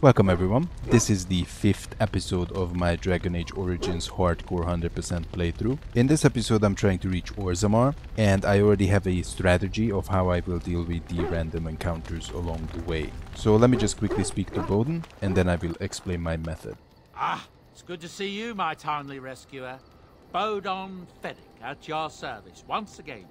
Welcome everyone, this is the 5th episode of my Dragon Age Origins Hardcore 100% playthrough. In this episode I'm trying to reach Orzammar, and I already have a strategy of how I will deal with the random encounters along the way. So let me just quickly speak to Bowden, and then I will explain my method. It's good to see you, my timely rescuer. Bowden Fennec at your service once again.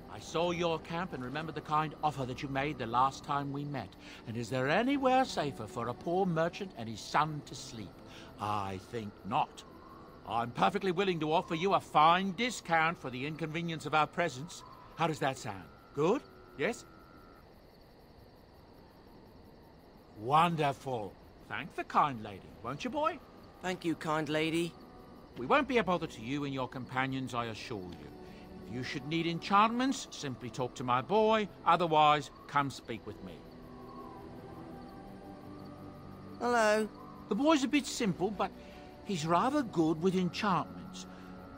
I saw your camp and remembered the kind offer that you made the last time we met. And is there anywhere safer for a poor merchant and his son to sleep? I think not. I'm perfectly willing to offer you a fine discount for the inconvenience of our presence. How does that sound? Good? Yes? Wonderful. Thank the kind lady, won't you, boy? Thank you, kind lady. We won't be a bother to you and your companions, I assure you. If you should need enchantments, simply talk to my boy. Otherwise, come speak with me. Hello. The boy's a bit simple, but he's rather good with enchantments.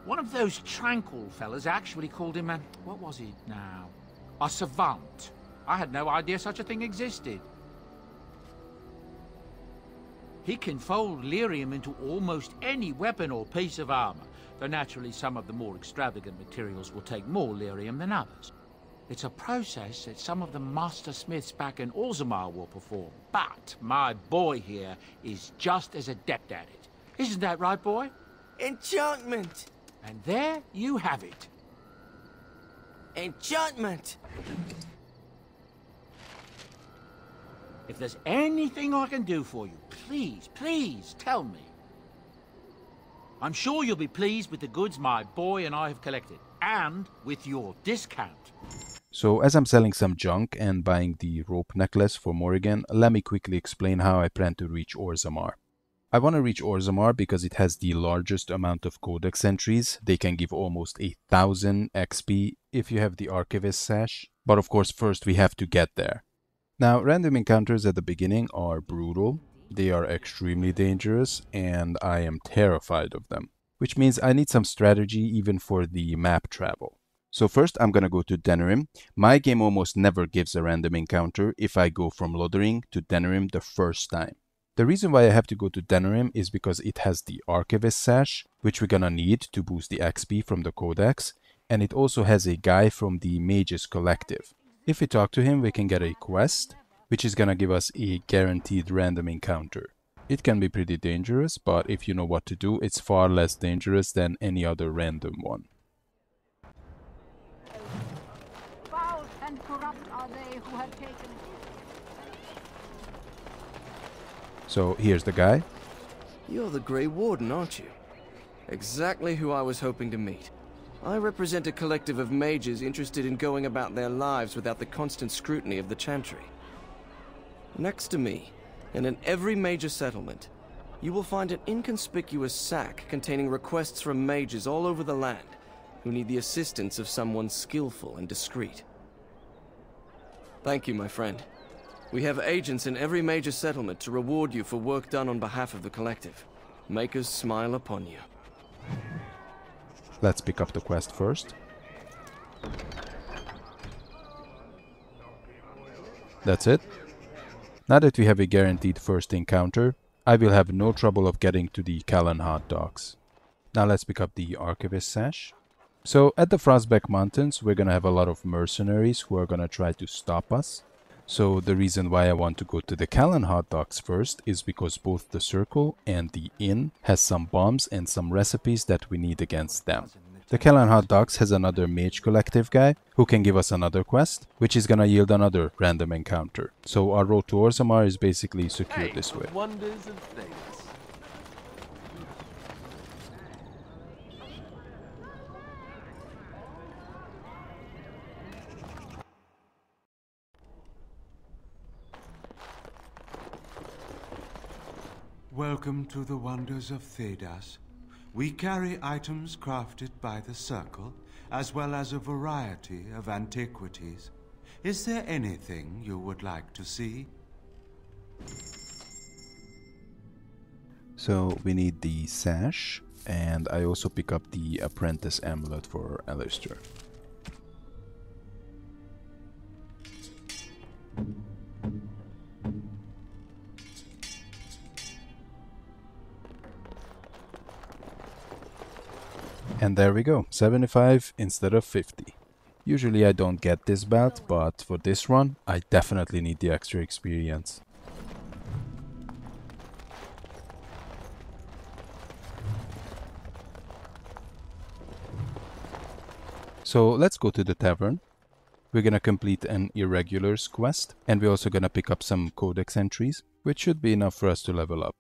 One of those tranquil fellas actually called him a... what was he now? A savant. I had no idea such a thing existed. He can fold lyrium into almost any weapon or piece of armor, though naturally some of the more extravagant materials will take more lyrium than others. It's a process that some of the master smiths back in Orzammar will perform, but my boy here is just as adept at it. Isn't that right, boy? Enchantment! And there you have it. Enchantment! If there's anything I can do for you, please tell me. I'm sure you'll be pleased with the goods my boy and I have collected, and with your discount. So as I'm selling some junk and buying the rope necklace for Morrigan, let me quickly explain how I plan to reach Orzammar. I want to reach Orzammar because it has the largest amount of codex entries. They can give almost 1000 XP if you have the Archivist sash. But of course first we have to get there. Now, random encounters at the beginning are brutal, they are extremely dangerous, and I am terrified of them. Which means I need some strategy even for the map travel. So first I'm gonna go to Denerim. My game almost never gives a random encounter if I go from Lothering to Denerim the first time. The reason why I have to go to Denerim is because it has the Archivist sash, which we're gonna need to boost the XP from the Codex, and it also has a guy from the Mages Collective. If we talk to him, we can get a quest, which is gonna give us a guaranteed random encounter. It can be pretty dangerous, but if you know what to do, it's far less dangerous than any other random one. Foul and corrupt are they who have taken... So here's the guy. You're the Grey Warden, aren't you? Exactly who I was hoping to meet. I represent a collective of mages interested in going about their lives without the constant scrutiny of the Chantry. Next to me, and in every major settlement, you will find an inconspicuous sack containing requests from mages all over the land who need the assistance of someone skillful and discreet. Thank you, my friend. We have agents in every major settlement to reward you for work done on behalf of the collective. Make us smile upon you. Let's pick up the quest first. That's it. Now that we have a guaranteed first encounter, I will have no trouble of getting to the Callan hot dogs. Now let's pick up the Archivist sash. So at the Frostback Mountains, we're gonna have a lot of mercenaries who are gonna try to stop us. So the reason why I want to go to the Callan hot dogs first is because both the Circle and the Inn has some bombs and some recipes that we need against them. The Callan hot dogs has another Mage Collective guy who can give us another quest, which is gonna yield another random encounter. So our road to Orzammar is basically secured this way. Wonders of things. Welcome to the wonders of Thedas. We carry items crafted by the Circle, as well as a variety of antiquities. Is there anything you would like to see? So we need the sash, and I also pick up the apprentice amulet for Alistair. And there we go, 75 instead of 50. Usually I don't get this bad, but for this run, I definitely need the extra experience. So let's go to the tavern. We're gonna complete an Irregulars quest, and we're also gonna pick up some codex entries, which should be enough for us to level up.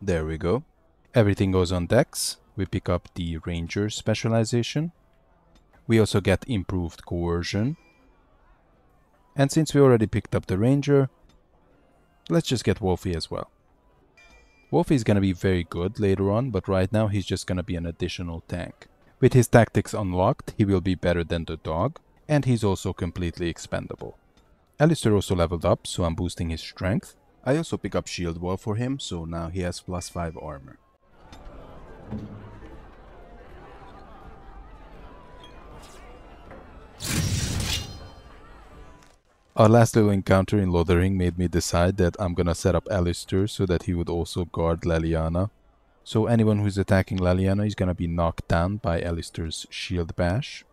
There we go. Everything goes on decks. We pick up the Ranger specialization. We also get improved coercion. And since we already picked up the Ranger, let's just get Wolfie as well. Wolfie is gonna be very good later on, but right now he's just gonna be an additional tank. With his tactics unlocked, he will be better than the dog, and he's also completely expendable. Alistair also leveled up, so I'm boosting his strength. I also pick up shield wall for him, so now he has +5 armor. Our last little encounter in Lothering made me decide that I'm gonna set up Alistair so that he would also guard Leliana. So anyone who's attacking Leliana is gonna be knocked down by Alistair's shield bash,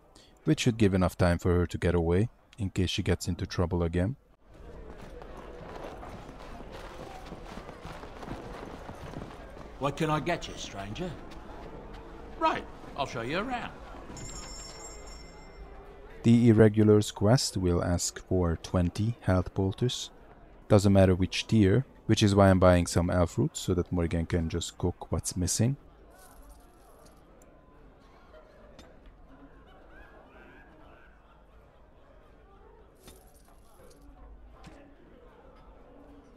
which should give enough time for her to get away, in case she gets into trouble again. What can I get you, stranger? Right, I'll show you around. The Irregulars quest will ask for 20 health bolters. Doesn't matter which tier, which is why I'm buying some elf roots so that Morgan can just cook what's missing.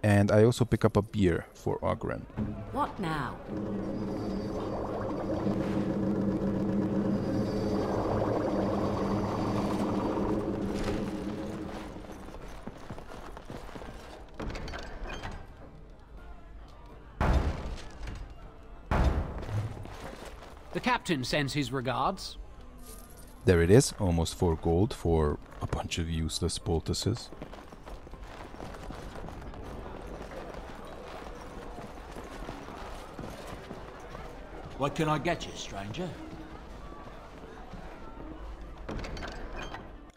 And I also pick up a beer for Ogren. What now? The captain sends his regards. There it is, almost 4 gold for a bunch of useless poultices. What can I get you, stranger?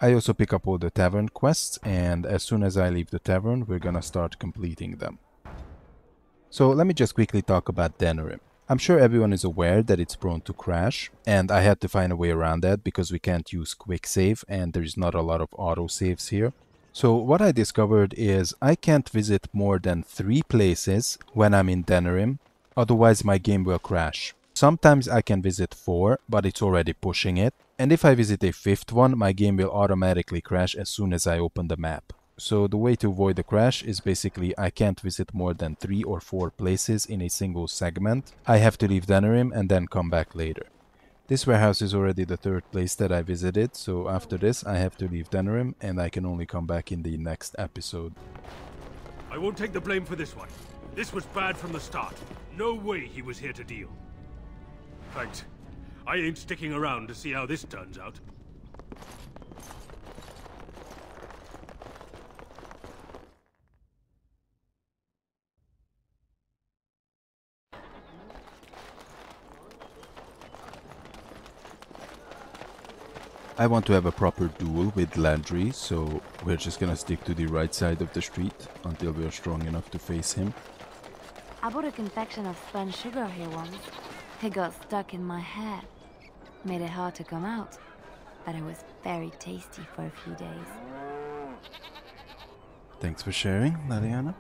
I also pick up all the tavern quests, and as soon as I leave the tavern, we're gonna start completing them. So let me just quickly talk about Denerim. I'm sure everyone is aware that it's prone to crash, and I had to find a way around that because we can't use quick save and there's not a lot of auto saves here. So what I discovered is I can't visit more than 3 places when I'm in Denerim, otherwise my game will crash. Sometimes I can visit 4, but it's already pushing it. And if I visit a 5th one, my game will automatically crash as soon as I open the map. So the way to avoid the crash is basically I can't visit more than 3 or 4 places in a single segment. I have to leave Denerim and then come back later. This warehouse is already the 3rd place that I visited, so after this I have to leave Denerim and I can only come back in the next episode. I won't take the blame for this one. This was bad from the start. No way he was here to deal. Thanks. I ain't sticking around to see how this turns out. I want to have a proper duel with Landry, so we're just gonna stick to the right side of the street until we're strong enough to face him. I bought a confection of spun sugar here once. It got stuck in my hair. Made it hard to come out, but it was very tasty for a few days. Thanks for sharing, Leliana.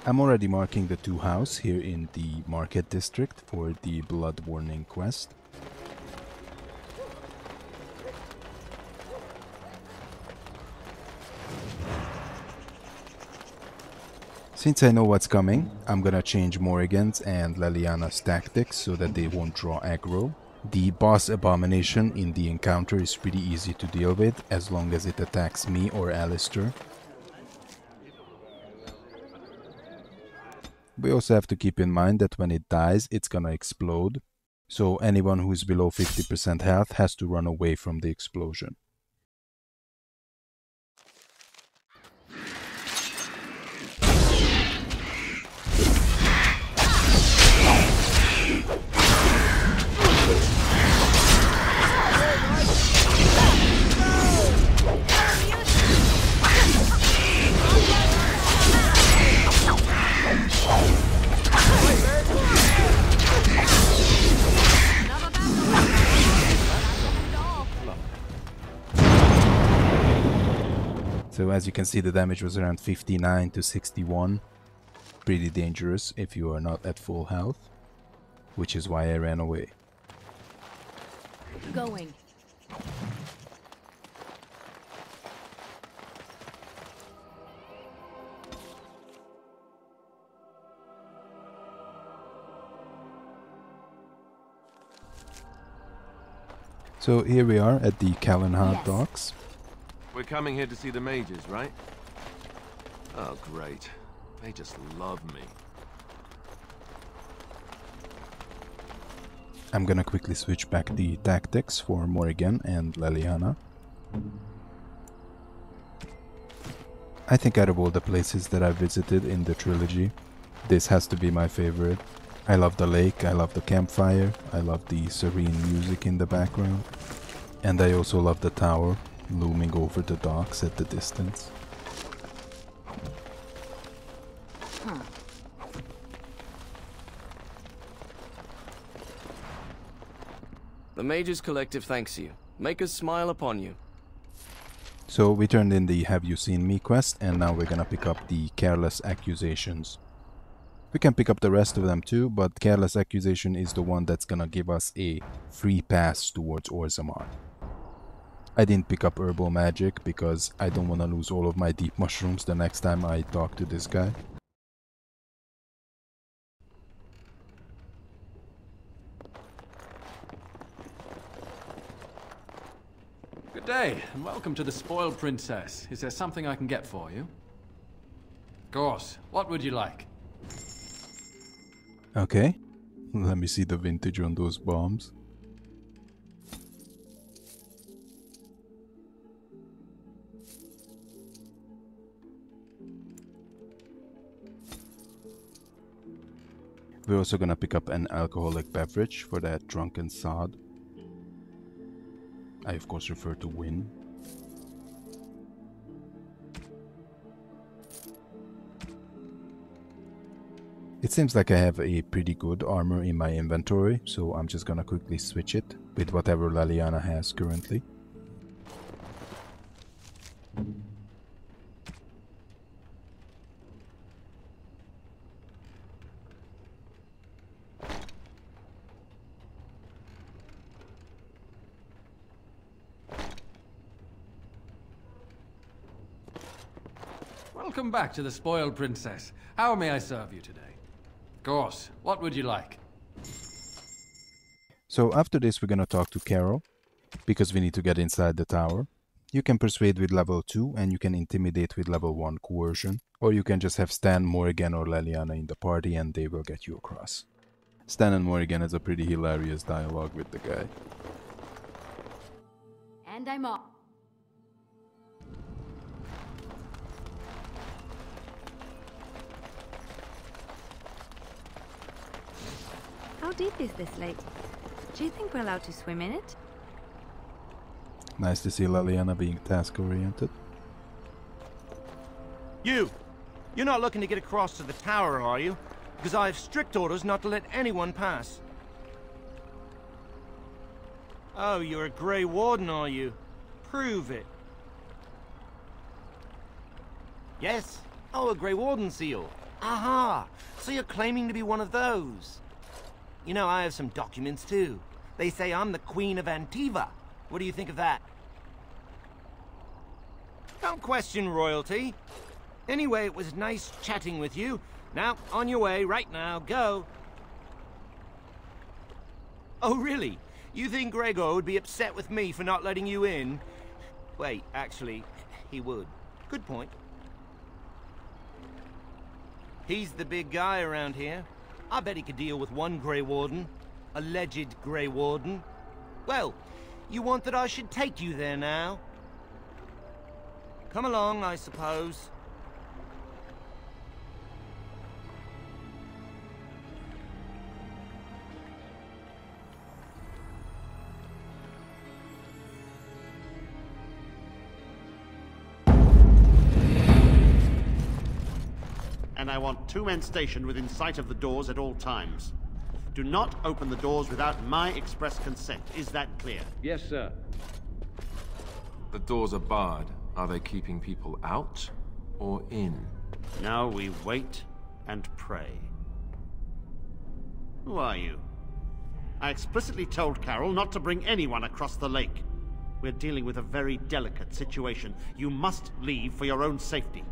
I'm already marking the 2 houses here in the market district for the Blood Warning quest. Since I know what's coming, I'm gonna change Morrigan's and Leliana's tactics so that they won't draw aggro. The boss abomination in the encounter is pretty easy to deal with as long as it attacks me or Alistair. We also have to keep in mind that when it dies, it's gonna explode. So anyone who's below 50% health has to run away from the explosion. So as you can see, the damage was around 59 to 61. Pretty dangerous if you are not at full health, which is why I ran away. Going. So here we are at the Callanhard docks. We're coming here to see the mages, right? Oh, great. They just love me. I'm gonna quickly switch back the tactics for Morrigan and Leliana. I think out of all the places that I've visited in the trilogy, this has to be my favorite. I love the lake, I love the campfire, I love the serene music in the background, and I also love the tower looming over the docks at the distance. The Mages Collective thanks you. Make us smile upon you. So we turned in the Have You Seen Me quest, and now we're gonna pick up the Careless Accusations. We can pick up the rest of them too, but Careless Accusation is the one that's gonna give us a free pass towards Orzammar. I didn't pick up Herbal Magic because I don't want to lose all of my deep mushrooms the next time I talk to this guy. Good day, and welcome to the Spoiled Princess. Is there something I can get for you? Of course. What would you like? Okay. Let me see the vintage on those bombs. We're also gonna pick up an alcoholic beverage for that drunken sod. I of course refer to Win. It seems like I have a pretty good armor in my inventory, so I'm just gonna quickly switch it with whatever Leliana has currently. Welcome back to the Spoiled Princess. How may I serve you today? Of course. What would you like? So after this we're gonna talk to Carol, because we need to get inside the tower. You can persuade with level 2 and you can intimidate with level 1 coercion, or you can just have Stan, Morrigan or Leliana in the party and they will get you across. Stan and Morrigan has a pretty hilarious dialogue with the guy. And I'm off. How deep is this lake? Do you think we're allowed to swim in it? Nice to see Leliana being task-oriented. You're not looking to get across to the tower, are you? Because I have strict orders not to let anyone pass. Oh, you're a Grey Warden, are you? Prove it. Yes? Oh, a Grey Warden seal. Aha! So you're claiming to be one of those. You know, I have some documents too. They say I'm the Queen of Antiva. What do you think of that? Don't question royalty. Anyway, it was nice chatting with you. Now, on your way, right now, go. Oh, really? You think Gregor would be upset with me for not letting you in? Wait, actually, he would. Good point. He's the big guy around here. I bet he could deal with one Grey Warden. Alleged Grey Warden. Well, you want that I should take you there now? Come along, I suppose. And I want 2 men stationed within sight of the doors at all times. Do not open the doors without my express consent. Is that clear? Yes, sir. The doors are barred. Are they keeping people out or in? Now we wait and pray. Who are you? I explicitly told Carol not to bring anyone across the lake. We're dealing with a very delicate situation. You must leave for your own safety.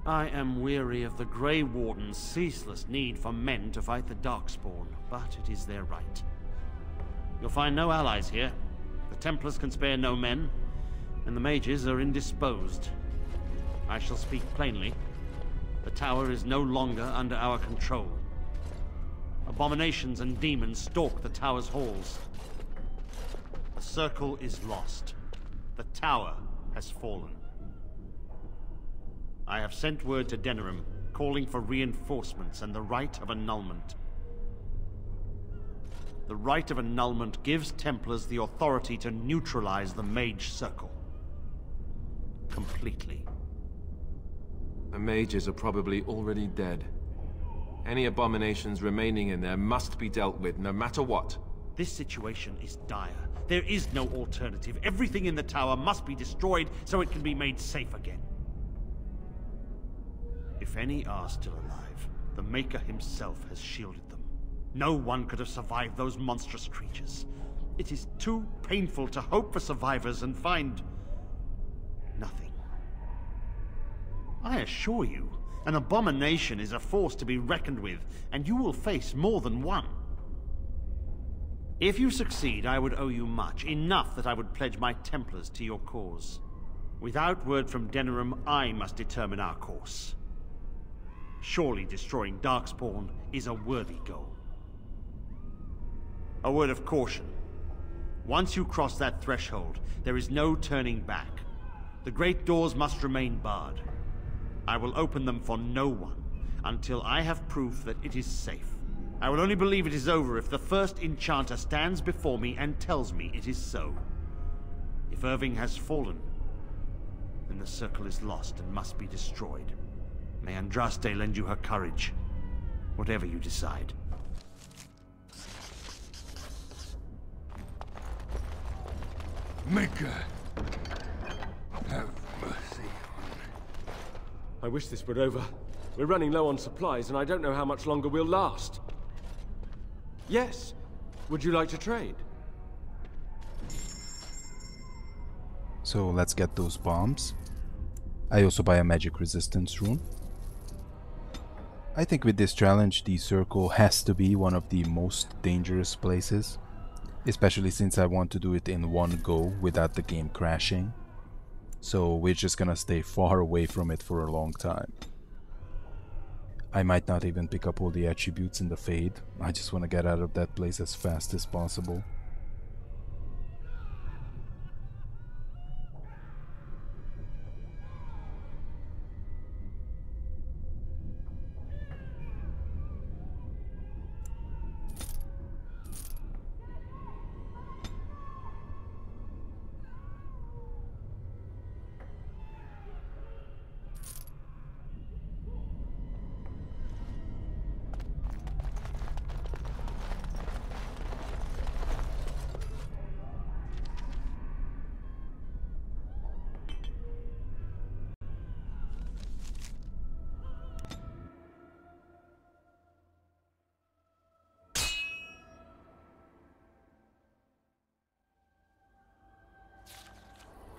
I am weary of the Grey Warden's ceaseless need for men to fight the Darkspawn, but it is their right. You'll find no allies here. The Templars can spare no men, and the mages are indisposed. I shall speak plainly. The tower is no longer under our control. Abominations and demons stalk the tower's halls. The circle is lost. The tower has fallen. I have sent word to Denerim, calling for reinforcements and the right of annulment. The right of annulment gives Templars the authority to neutralize the Mage Circle. Completely. The mages are probably already dead. Any abominations remaining in there must be dealt with, no matter what. This situation is dire. There is no alternative. Everything in the tower must be destroyed so it can be made safe again. If any are still alive, the Maker himself has shielded them. No one could have survived those monstrous creatures. It is too painful to hope for survivors and find nothing. I assure you, an abomination is a force to be reckoned with, and you will face more than one. If you succeed, I would owe you much, enough that I would pledge my Templars to your cause. Without word from Denerim, I must determine our course. Surely destroying Darkspawn is a worthy goal. A word of caution. Once you cross that threshold, there is no turning back. The great doors must remain barred. I will open them for no one until I have proof that it is safe. I will only believe it is over if the first enchanter stands before me and tells me it is so. If Irving has fallen, then the circle is lost and must be destroyed. May Andraste lend you her courage, whatever you decide. Maker, have mercy. I wish this were over. We're running low on supplies, and I don't know how much longer we'll last. Yes. Would you like to trade? So let's get those bombs. I also buy a magic resistance rune. I think with this challenge, the circle has to be one of the most dangerous places, especially since I want to do it in one go without the game crashing. So we're just gonna stay far away from it for a long time. I might not even pick up all the attributes in the Fade. I just want to get out of that place as fast as possible.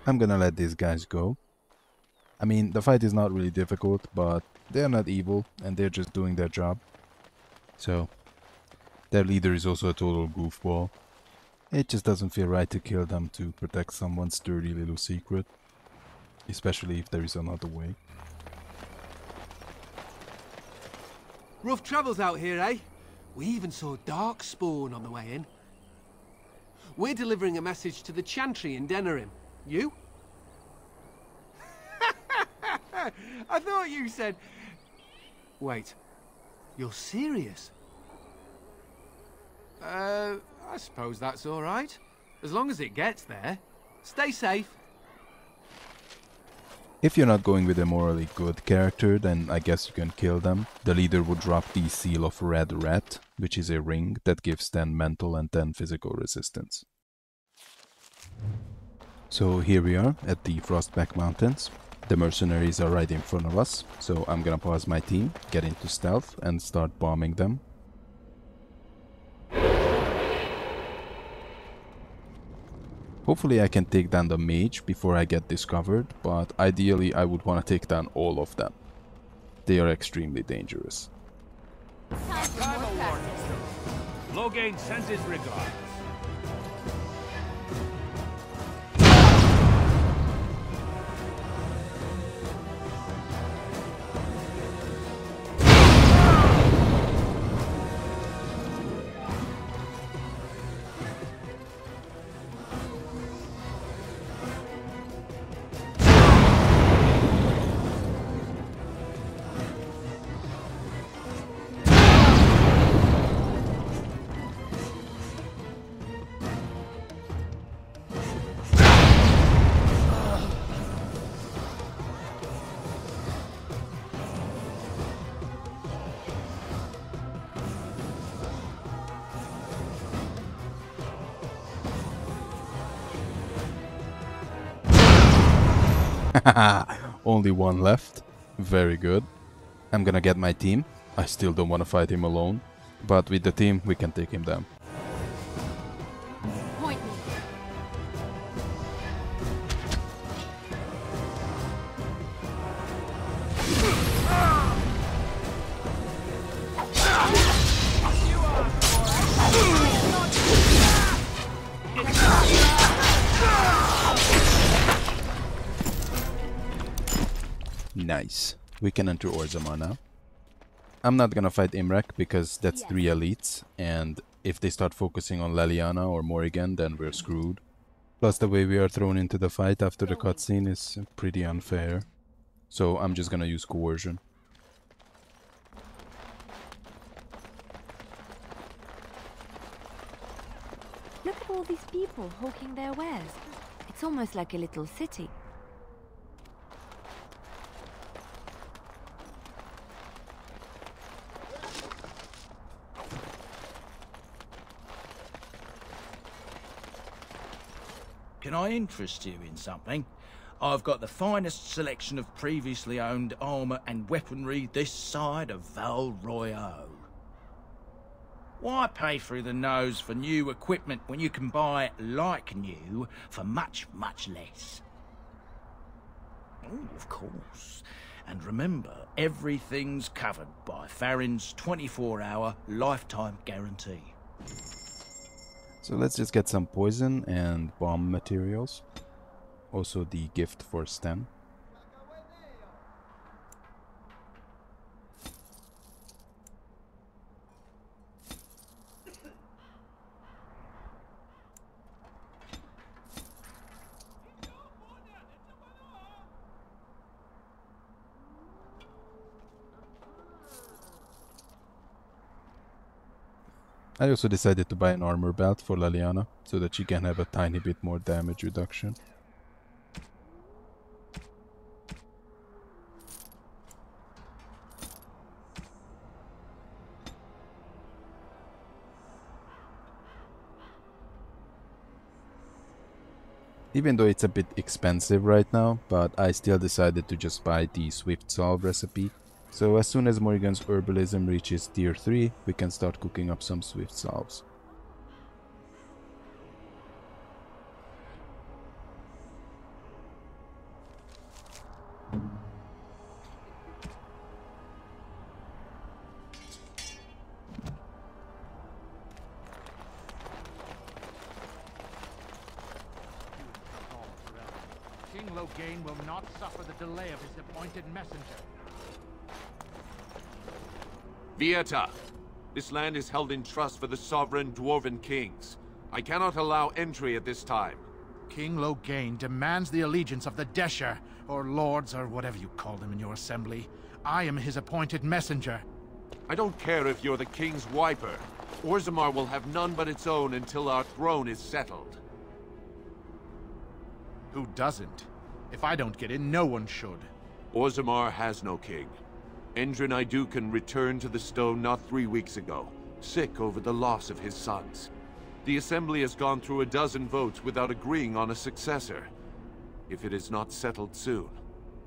I'm gonna let these guys go. I mean, the fight is not really difficult, but they're not evil, and they're just doing their job. So, their leader is also a total goofball. It just doesn't feel right to kill them to protect someone's dirty little secret. Especially if there is another way. Rough travels out here, eh? We even saw Darkspawn on the way in. We're delivering a message to the Chantry in Denerim. You? I thought you said... Wait. You're serious? I suppose that's all right. As long as it gets there. Stay safe. If you're not going with a morally good character, then I guess you can kill them. The leader would drop the Seal of Red Rat, which is a ring that gives 10 mental and 10 physical resistance. So here we are at the Frostback Mountains. The mercenaries are right in front of us, so I'm gonna pause my team, get into stealth, and start bombing them. Hopefully I can take down the mage before I get discovered, but ideally I would want to take down all of them. They are extremely dangerous. Loghain sends his regards. Only one left. Very good. I'm gonna get my team. I still don't want to fight him alone, but with the team we can take him down. Point me. Nice. We can enter Orzammar now. I'm not gonna fight Imrek because that's 3 elites, and if they start focusing on Leliana or Morrigan, then we're screwed. Plus the way we are thrown into the fight after the cutscene is pretty unfair. So I'm just gonna use coercion. Look at all these people hawking their wares. It's almost like a little city. Can I interest you in something? I've got the finest selection of previously owned armour and weaponry this side of Val Royeaux. Why pay through the nose for new equipment when you can buy it like new for much, much less? Oh, of course. And remember, everything's covered by Farron's 24-hour lifetime guarantee. So let's just get some poison and bomb materials. Also the gift for Sten. I also decided to buy an armor belt for Leliana, so that she can have a tiny bit more damage reduction. Even though it's a bit expensive right now, but I still decided to just buy the Swift Salve recipe. So as soon as Morrigan's herbalism reaches tier 3, we can start cooking up some Swift Salves. Loghain will not suffer the delay of his appointed messenger. Vieta, this land is held in trust for the sovereign Dwarven kings. I cannot allow entry at this time. King Loghain demands the allegiance of the Desher, or lords, or whatever you call them in your assembly. I am his appointed messenger. I don't care if you're the king's wiper. Orzammar will have none but its own until our throne is settled. Who doesn't? If I don't get in, no one should. Orzammar has no king. Endrin Idukan returned to the stone not 3 weeks ago, sick over the loss of his sons. The Assembly has gone through a dozen votes without agreeing on a successor. If it is not settled soon,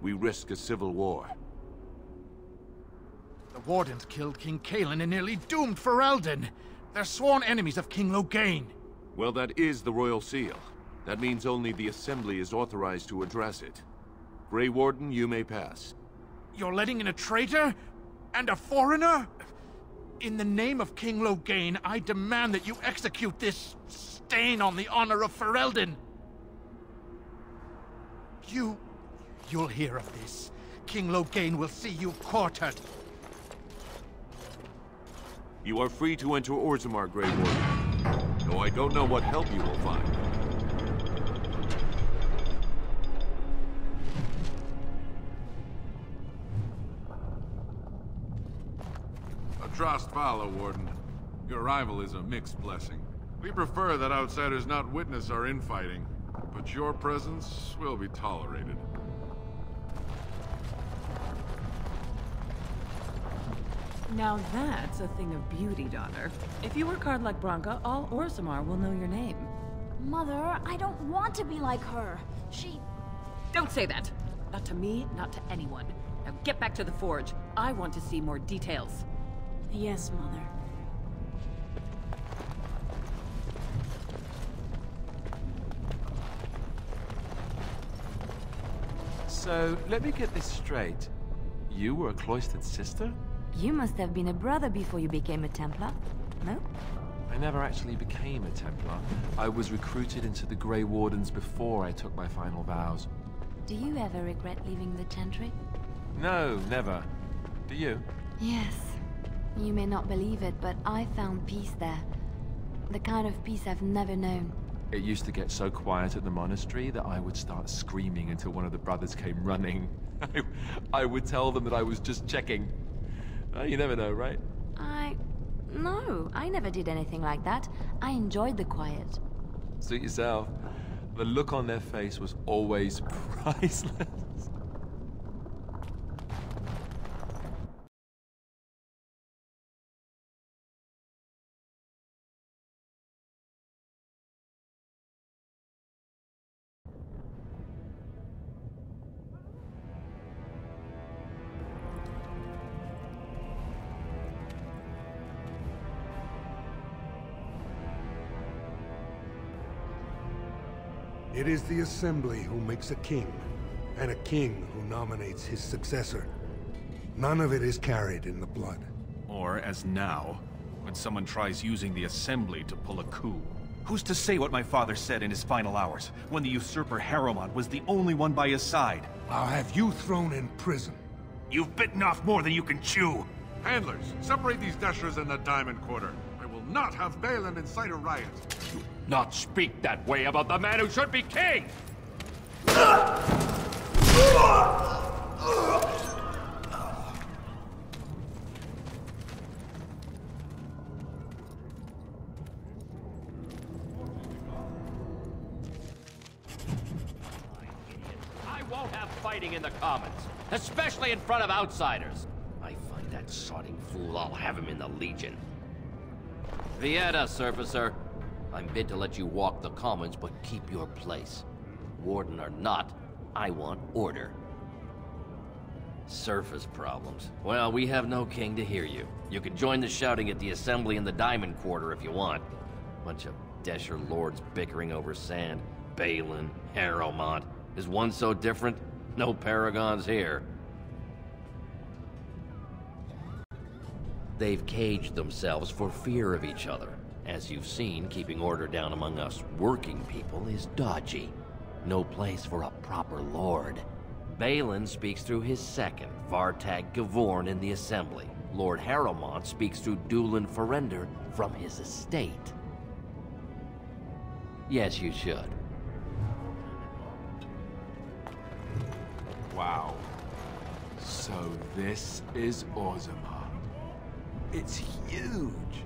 we risk a civil war. The Wardens killed King Cailan and nearly doomed Ferelden. They're sworn enemies of King Loghain. Well, that is the Royal Seal. That means only the Assembly is authorized to address it. Grey Warden, you may pass. You're letting in a traitor? And a foreigner? In the name of King Loghain, I demand that you execute this stain on the honor of Ferelden. You'll hear of this. King Loghain will see you quartered. You are free to enter Orzammar, Grey Warden. Though I don't know what help you will find. Trost follow, Warden. Your arrival is a mixed blessing. We prefer that outsiders not witness our infighting, but your presence will be tolerated. Now that's a thing of beauty, daughter. If you work hard like Branka, all Orzammar will know your name. Mother, I don't want to be like her. Don't say that! Not to me, not to anyone. Now get back to the forge. I want to see more details. Yes, Mother. So, let me get this straight. You were a cloistered sister? You must have been a brother before you became a Templar, no? I never actually became a Templar. I was recruited into the Grey Wardens before I took my final vows. Do you ever regret leaving the Chantry? No, never. Do you? Yes. You may not believe it, but I found peace there. The kind of peace I've never known. It used to get so quiet at the monastery that I would start screaming until one of the brothers came running. I would tell them that I was just checking. You never know, right? No, I never did anything like that. I enjoyed the quiet. Suit yourself. The look on their face was always priceless. It is the Assembly who makes a king, and a king who nominates his successor. None of it is carried in the blood. Or, as now, when someone tries using the Assembly to pull a coup. Who's to say what my father said in his final hours, when the usurper Harrowmont was the only one by his side? I'll have you thrown in prison. You've bitten off more than you can chew! Handlers, separate these Deshers in the Diamond Quarter. I will not have Balin incite a riot. Not speak that way about the man who should be king! I won't have fighting in the Commons, especially in front of outsiders. I find that sodding fool, I'll have him in the Legion. Vieta, Surfacer. I'm bid to let you walk the Commons, but keep your place. Warden or not, I want order. Surface problems. Well, we have no king to hear you. You can join the shouting at the Assembly in the Diamond Quarter if you want. Bunch of Desher lords bickering over sand. Balin, Harrowmont. Is one so different? No paragons here. They've caged themselves for fear of each other. As you've seen, keeping order down among us working people is dodgy. No place for a proper lord. Balin speaks through his second, Vartag Gavorn in the Assembly. Lord Harrowmont speaks through Dulin Ferender from his estate. Yes, you should. Wow. So this is Orzammar. It's huge.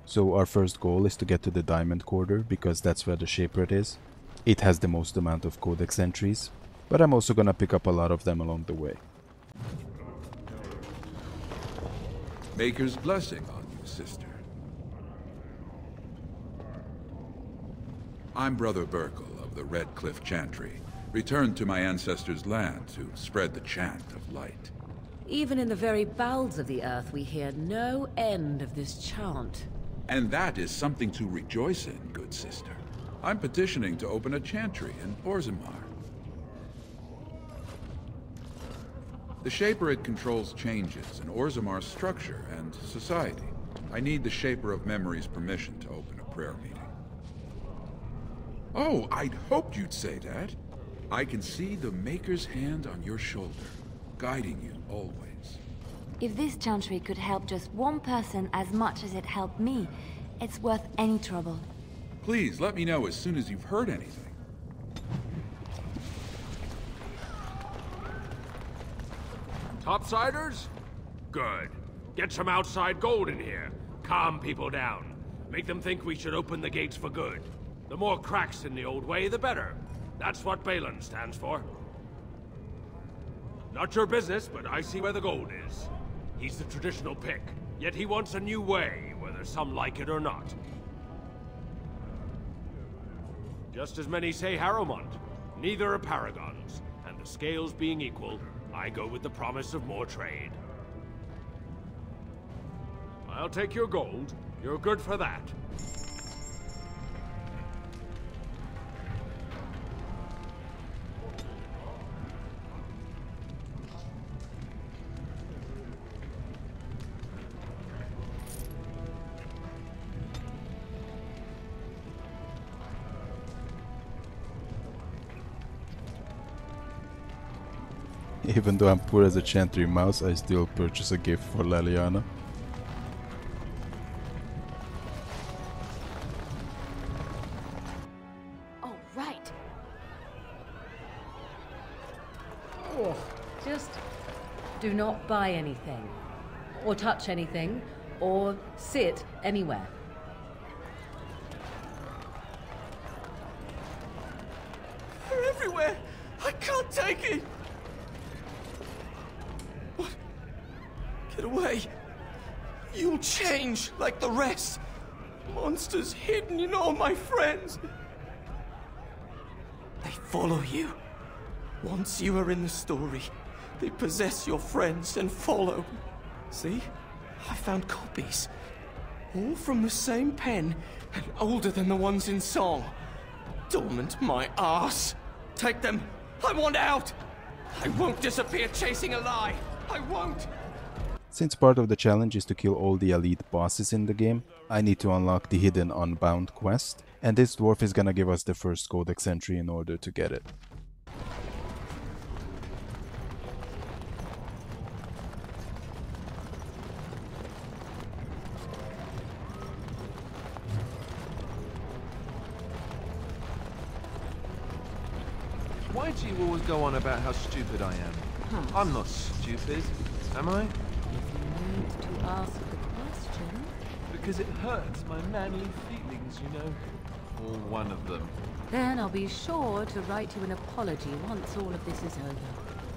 So our first goal is to get to the Diamond Quarter, because that's where the Shaperate is. It has the most amount of codex entries, but I'm also gonna pick up a lot of them along the way. Maker's blessing on you, sister. I'm Brother Burkle of the Red Cliff Chantry, returned to my ancestors' land to spread the chant of light. Even in the very bowels of the earth, we hear no end of this chant. And that is something to rejoice in, good sister. I'm petitioning to open a chantry in Orzammar. The Shaperate controls changes in Orzammar's structure and society. I need the Shaper of Memory's permission to open a prayer meeting. Oh, I'd hoped you'd say that. I can see the Maker's hand on your shoulder, guiding you always. If this chantry could help just one person as much as it helped me, it's worth any trouble. Please let me know as soon as you've heard anything. Topsiders? Good. Get some outside gold in here. Calm people down. Make them think we should open the gates for good. The more cracks in the old way, the better. That's what Balin stands for. Not your business, but I see where the gold is. He's the traditional pick, yet he wants a new way, whether some like it or not. Just as many say Harrowmont. Neither are paragons, and the scales being equal, I go with the promise of more trade. I'll take your gold. You're good for that. Even though I'm poor as a Chantry mouse, I still purchase a gift for Leliana. Oh, right. Oh, just do not buy anything, or touch anything, or sit anywhere. They're everywhere! I can't take it! What? Get away! You'll change like the rest! Monsters hidden in all my friends! They follow you. Once you are in the story, they possess your friends and follow. See? I found copies. All from the same pen, and older than the ones in song. Dormant my arse! Take them! I want out! I won't disappear chasing a lie! I won't! Since part of the challenge is to kill all the elite bosses in the game, I need to unlock the hidden Unbound quest, and this dwarf is gonna give us the first codex entry in order to get it. Why do you always go on about how stupid I am? I'm not stupid, am I? If you need to ask the question... Because it hurts my manly feelings, you know. Or one of them. Then I'll be sure to write you an apology once all of this is over.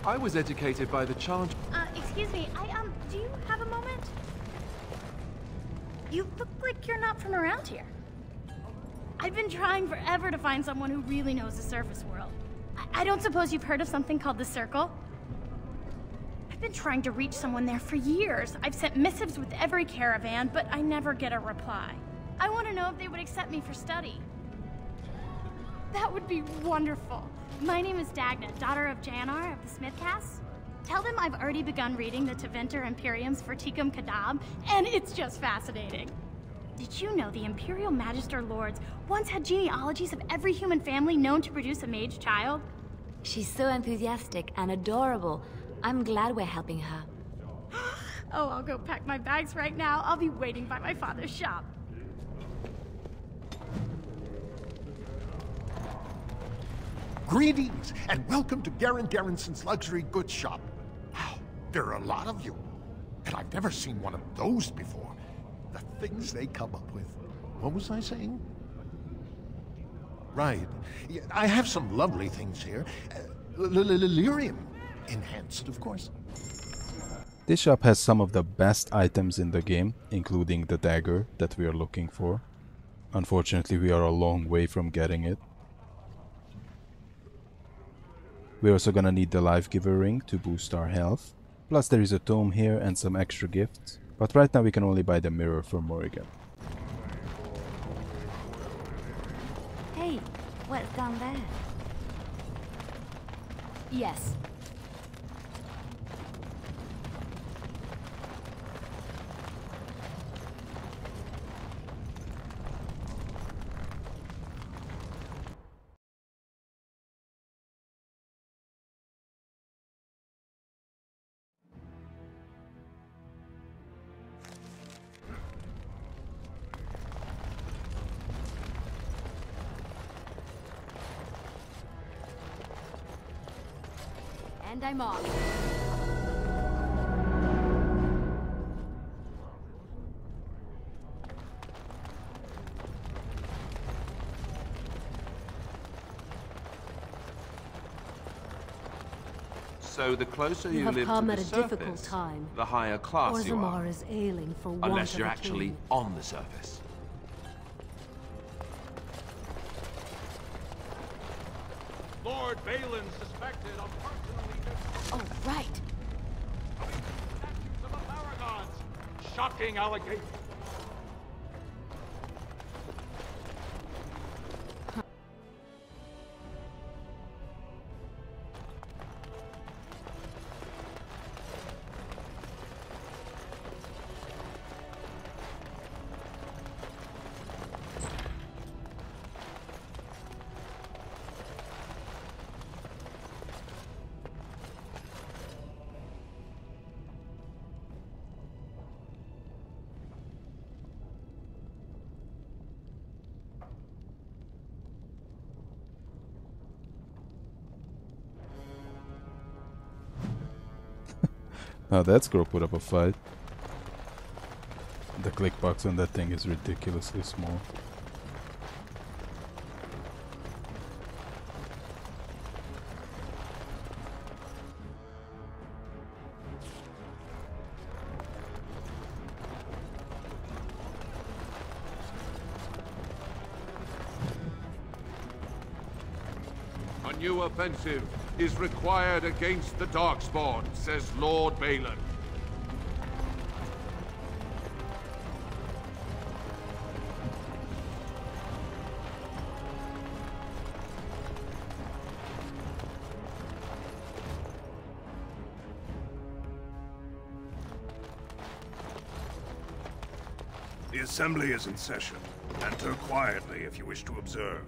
I was educated by the charge... Excuse me, do you have a moment? You look like you're not from around here. I've been trying forever to find someone who really knows the surface world. I don't suppose you've heard of something called the Circle? I've been trying to reach someone there for years. I've sent missives with every caravan, but I never get a reply. I want to know if they would accept me for study. That would be wonderful. My name is Dagna, daughter of Janar of the Smithcasts. Tell them I've already begun reading the Tevinter Imperium's Verticum Kadab, and it's just fascinating. Did you know the Imperial Magister Lords once had genealogies of every human family known to produce a mage child? She's so enthusiastic and adorable. I'm glad we're helping her. Oh, I'll go pack my bags right now. I'll be waiting by my father's shop. Greetings, and welcome to Garen Garrison's luxury goods shop. Wow, there are a lot of you. And I've never seen one of those before. The things they come up with. What was I saying? Right. Yeah, I have some lovely things here. Lyrium enhanced, of course. This shop has some of the best items in the game, including the dagger that we are looking for. Unfortunately, we are a long way from getting it. We're also gonna need the Life Giver ring to boost our health. Plus there is a tome here and some extra gifts. But right now we can only buy the mirror for Morrigan. Hey, what's down there? Yes. And I'm off. So the closer You you have live come to at the a surface, difficult time. the higher class you are. Orzammar is ailing for want Unless of you're a actually king. on the surface. Lord Balin suspected of personally... Oh, right. Of the Paragons. Shocking allegation. Now that's gonna put up a fight. The click box on that thing is ridiculously small. A new offensive is required against the Darkspawn, says Lord Balin. The assembly is in session. Enter quietly if you wish to observe.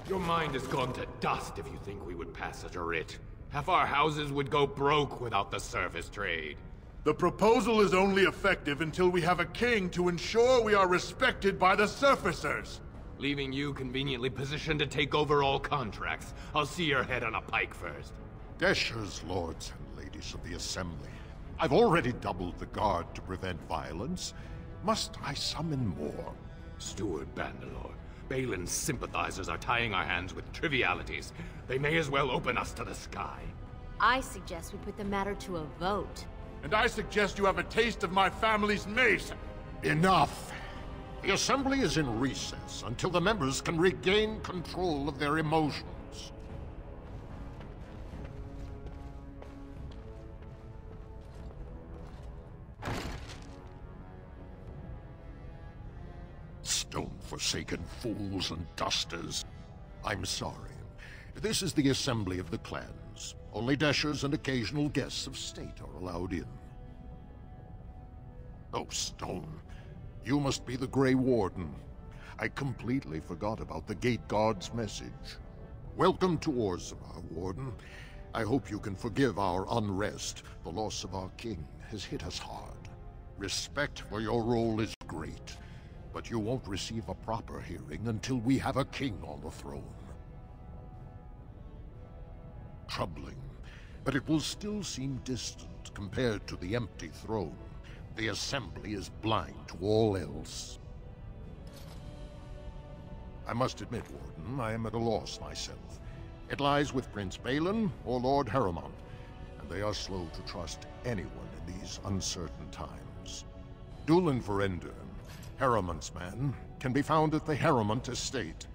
Your mind has gone to dust if you think we would pass such a writ. Half our houses would go broke without the service trade. The proposal is only effective until we have a king to ensure we are respected by the surfacers. Leaving you conveniently positioned to take over all contracts. I'll see your head on a pike first. Deshers, lords and ladies of the assembly. I've already doubled the guard to prevent violence. Must I summon more? Steward Bandalore, Balin's sympathizers are tying our hands with trivialities. They may as well open us to the sky. I suggest we put the matter to a vote. And I suggest you have a taste of my family's mace. Enough! The assembly is in recess until the members can regain control of their emotions. Stone-forsaken fools and dusters. I'm sorry. This is the assembly of the clans. Only Deshers and occasional guests of state are allowed in. Oh, Stone. You must be the Grey Warden. I completely forgot about the Gate Guard's message. Welcome to Orzammar, Warden. I hope you can forgive our unrest. The loss of our king has hit us hard. Respect for your role is great, but you won't receive a proper hearing until we have a king on the throne. Troubling, but it will still seem distant compared to the empty throne. The Assembly is blind to all else. I must admit, Warden, I am at a loss myself. It lies with Prince Balin or Lord Harrowmont, and they are slow to trust anyone in these uncertain times. Dulin Verender, Harrowmont's man, can be found at the Harrowmont estate.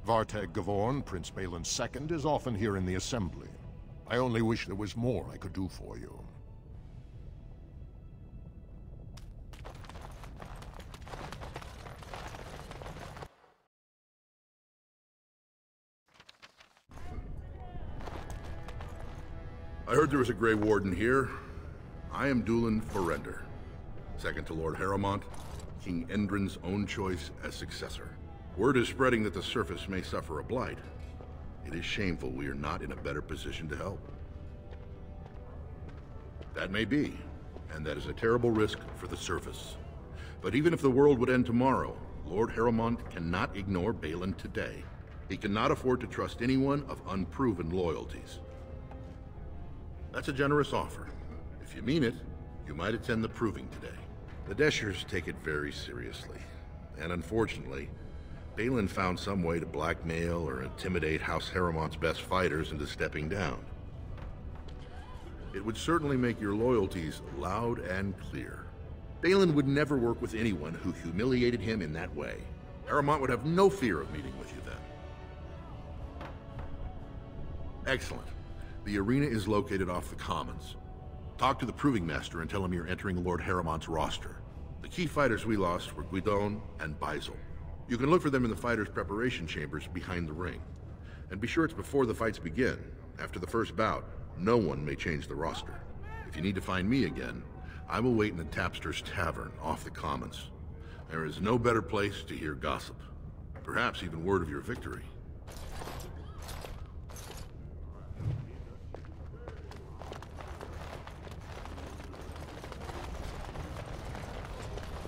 Vartag Gavorn, Prince Balin's second, is often here in the Assembly. I only wish there was more I could do for you. I heard there was a Grey Warden here. I am Dulin Verender, second to Lord Harrowmont, King Endrin's own choice as successor. Word is spreading that the surface may suffer a blight. It is shameful we are not in a better position to help. That may be, and that is a terrible risk for the surface. But even if the world would end tomorrow, Lord Harrowmont cannot ignore Balin today. He cannot afford to trust anyone of unproven loyalties. That's a generous offer. If you mean it, you might attend the proving today. The Deshers take it very seriously. And unfortunately, Balin found some way to blackmail or intimidate House Harrowmont's best fighters into stepping down. It would certainly make your loyalties loud and clear. Balin would never work with anyone who humiliated him in that way. Harrowmont would have no fear of meeting with you then. Excellent. The arena is located off the Commons. Talk to the Proving Master and tell him you're entering Lord Harrowmont's roster. The key fighters we lost were Guidon and Baisel. You can look for them in the fighters' preparation chambers behind the ring. And be sure it's before the fights begin. After the first bout, no one may change the roster. If you need to find me again, I will wait in the Tapster's Tavern off the Commons. There is no better place to hear gossip. Perhaps even word of your victory.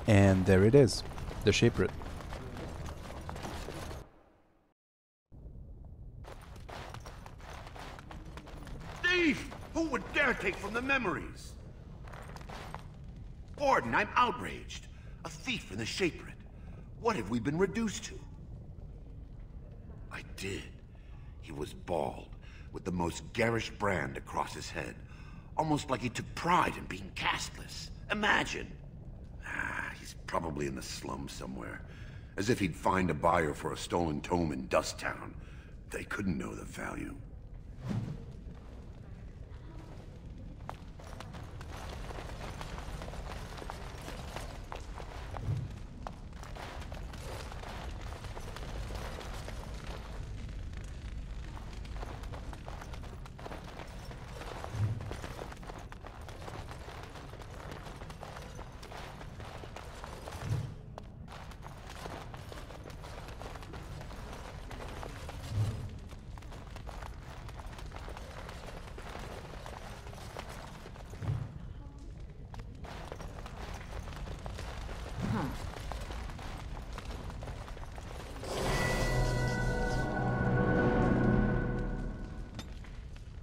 And there it is, the Shaperate. Thief! Who would dare take from the memories? Warden, I'm outraged. A thief in the Shaperate. What have we been reduced to? I did. He was bald, with the most garish brand across his head. Almost like he took pride in being castless. Imagine! He's probably in the slums somewhere. As if he'd find a buyer for a stolen tome in Dust Town. They couldn't know the value.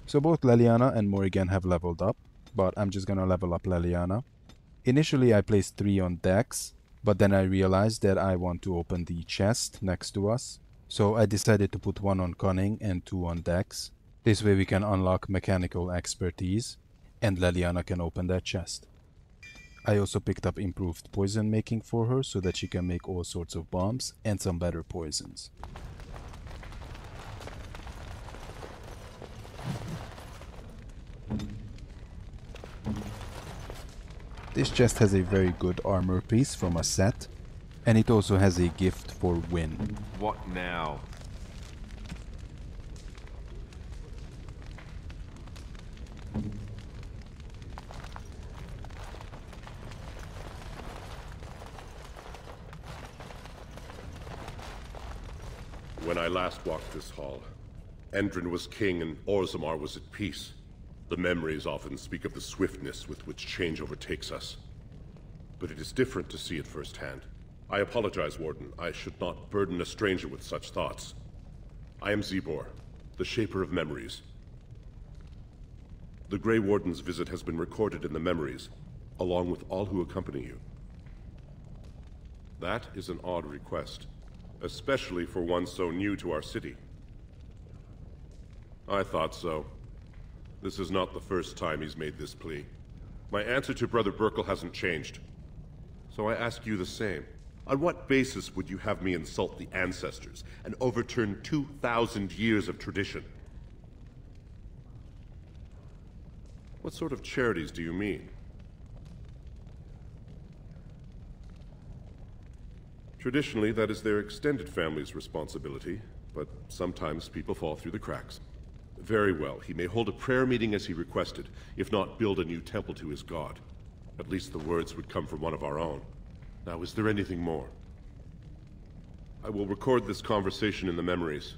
So both Leliana and Morrigan have leveled up, but I'm just gonna level up Leliana. Initially I placed 3 on Dex, but then I realized that I want to open the chest next to us. So I decided to put 1 on Cunning and 2 on Dex. This way we can unlock mechanical expertise, and Leliana can open that chest. I also picked up improved poison making for her so that she can make all sorts of bombs and some better poisons. This chest has a very good armor piece from a set, and it also has a gift for Win. What now? When I last walked this hall, Endrin was king and Orzammar was at peace. The memories often speak of the swiftness with which change overtakes us. But it is different to see it firsthand. I apologize, Warden. I should not burden a stranger with such thoughts. I am Zebor, the Shaper of Memories. The Grey Warden's visit has been recorded in the memories, along with all who accompany you. That is an odd request, especially for one so new to our city. I thought so. This is not the first time he's made this plea. My answer to Brother Burkle hasn't changed. So I ask you the same. On what basis would you have me insult the ancestors and overturn 2,000 years of tradition? What sort of charities do you mean? Traditionally, that is their extended family's responsibility, but sometimes people fall through the cracks. Very well, he may hold a prayer meeting as he requested, if not build a new temple to his god. At least the words would come from one of our own. Now, is there anything more? I will record this conversation in the memories.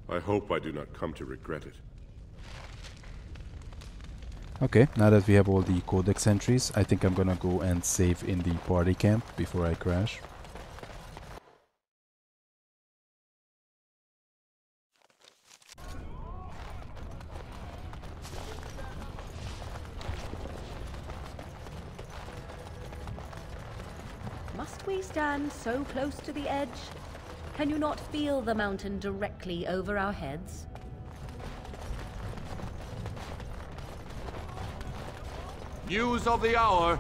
I hope I do not come to regret it. Okay, now that we have all the codex entries, I think I'm gonna go and save in the party camp before I crash. Must we stand so close to the edge? Can you not feel the mountain directly over our heads? News of the hour.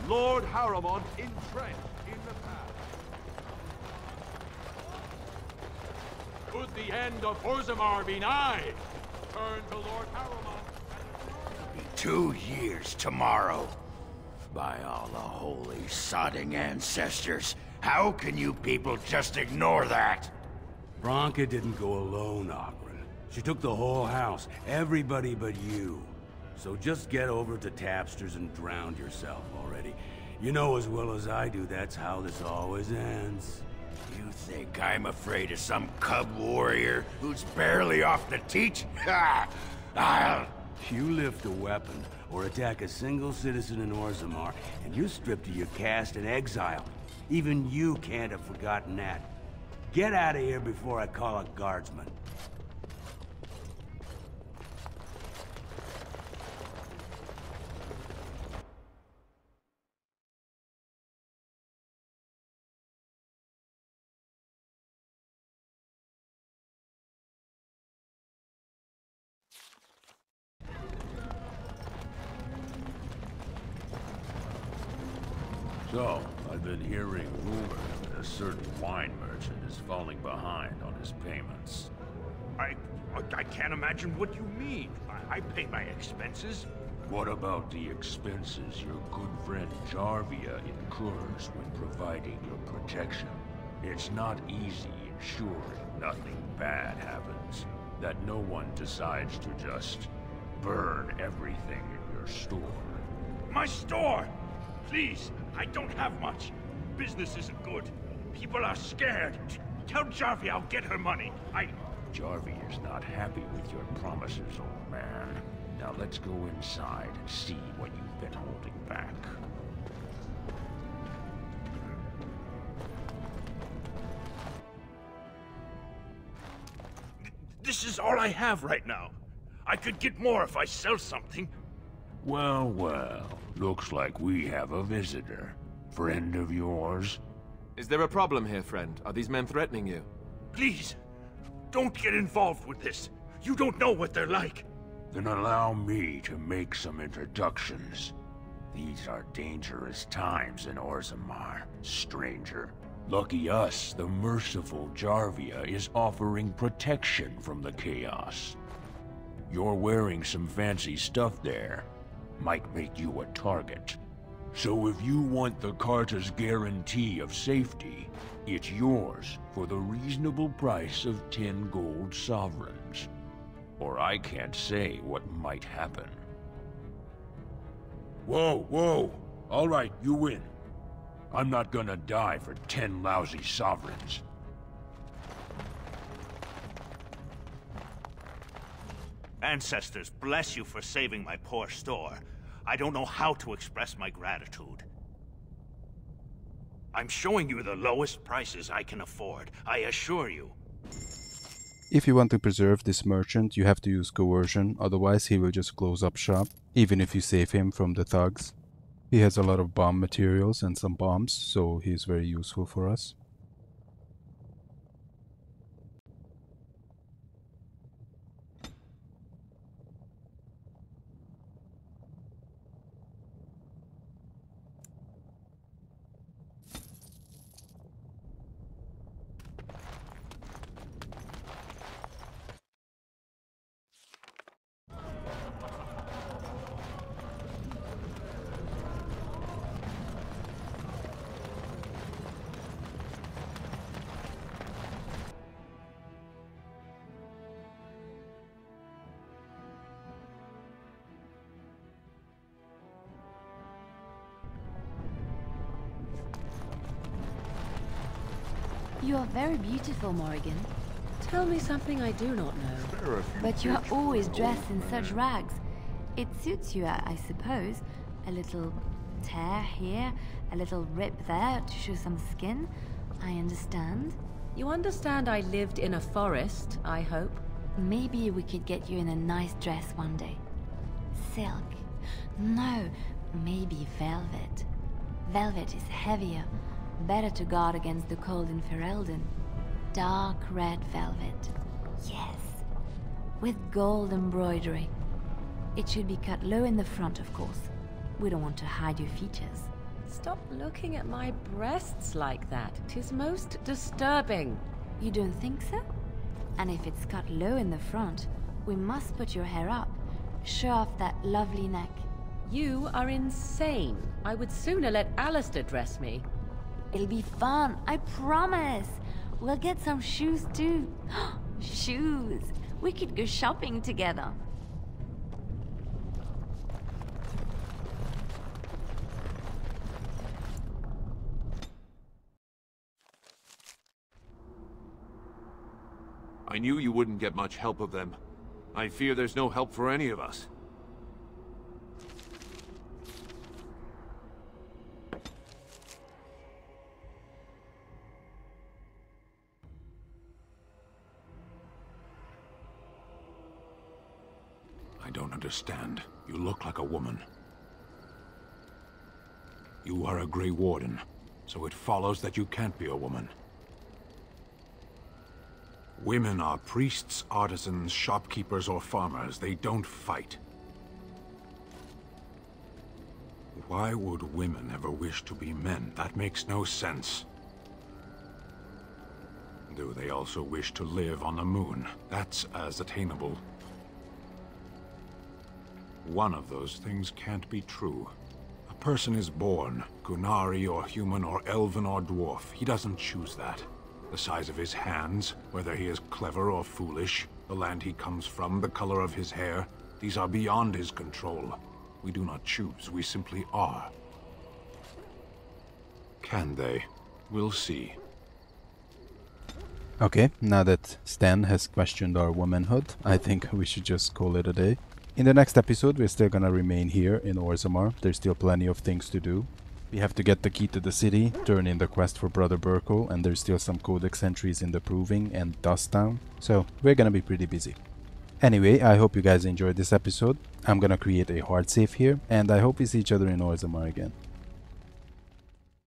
Lord Harrowmont entrenched in the path. Could the end of Orzammar be nigh? Turn to Lord Harrowmont. 2 years tomorrow. By all the holy sodding ancestors, how can you people just ignore that? Branka didn't go alone, Ogren. She took the whole house, everybody but you. So just get over to Tapster's and drown yourself already. You know as well as I do that's how this always ends. You think I'm afraid of some cub warrior who's barely off the teat? I'll... You lift a weapon or attack a single citizen in Orzammar, and you're stripped of your caste and exiled. Even you can't have forgotten that. Get out of here before I call a guardsman. So, I've been hearing rumors that a certain wine merchant is falling behind on his payments. I can't imagine what you mean. I pay my expenses. What about the expenses your good friend Jarvia incurs when providing your protection? It's not easy ensuring nothing bad happens, that no one decides to just burn everything in your store. My store! Please, I don't have much. Business isn't good. People are scared. Tell Jarvia I'll get her money. Jarvia's not happy with your promises, old man. Now let's go inside and see what you've been holding back. This is all I have right now. I could get more if I sell something. Well, well. Looks like we have a visitor. Friend of yours? Is there a problem here, friend? Are these men threatening you? Please, don't get involved with this. You don't know what they're like. Then allow me to make some introductions. These are dangerous times in Orzammar, stranger. Lucky us, the merciful Jarvia is offering protection from the chaos. You're wearing some fancy stuff there. Might make you a target. So if you want the Carta's guarantee of safety, it's yours for the reasonable price of 10 gold sovereigns. Or I can't say what might happen. Whoa, whoa! All right, you win. I'm not gonna die for 10 lousy sovereigns. Ancestors, bless you for saving my poor store. I don't know how to express my gratitude. I'm showing you the lowest prices I can afford, I assure you. If you want to preserve this merchant, you have to use coercion, otherwise he will just close up shop, even if you save him from the thugs. He has a lot of bomb materials and some bombs, so he is very useful for us. You are very beautiful, Morrigan. Tell me something I do not know. But you are always dressed in such rags. It suits you, I suppose. A little tear here, a little rip there to show some skin. I understand. You understand I lived in a forest, I hope? Maybe we could get you in a nice dress one day. Silk. No, maybe velvet. Velvet is heavier, better to guard against the cold in Ferelden. Dark red velvet. Yes. With gold embroidery. It should be cut low in the front, of course. We don't want to hide your features. Stop looking at my breasts like that. 'Tis most disturbing. You don't think so? And if it's cut low in the front, we must put your hair up. Show off that lovely neck. You are insane. I would sooner let Alistair dress me. It'll be fun, I promise. We'll get some shoes too. Shoes! We could go shopping together. I knew you wouldn't get much help of them. I fear there's no help for any of us. I don't understand. You look like a woman. You are a Grey Warden, so it follows that you can't be a woman. Women are priests, artisans, shopkeepers, or farmers. They don't fight. Why would women ever wish to be men? That makes no sense. Do they also wish to live on the moon? That's as attainable. One of those things can't be true. A person is born, Gunari or human or elven or dwarf. He doesn't choose that. The size of his hands, whether he is clever or foolish, the land he comes from, the color of his hair, these are beyond his control. We do not choose, we simply are. Can they? We'll see. Okay, now that Stan has questioned our womanhood, I think we should just call it a day. In the next episode, we're still gonna remain here in Orzammar. There's still plenty of things to do. We have to get the key to the city, turn in the quest for Brother Burkle, and there's still some codex entries in the Proving and Dust Town, so we're gonna be pretty busy. Anyway, I hope you guys enjoyed this episode. I'm gonna create a hard save here, and I hope we see each other in Orzammar again.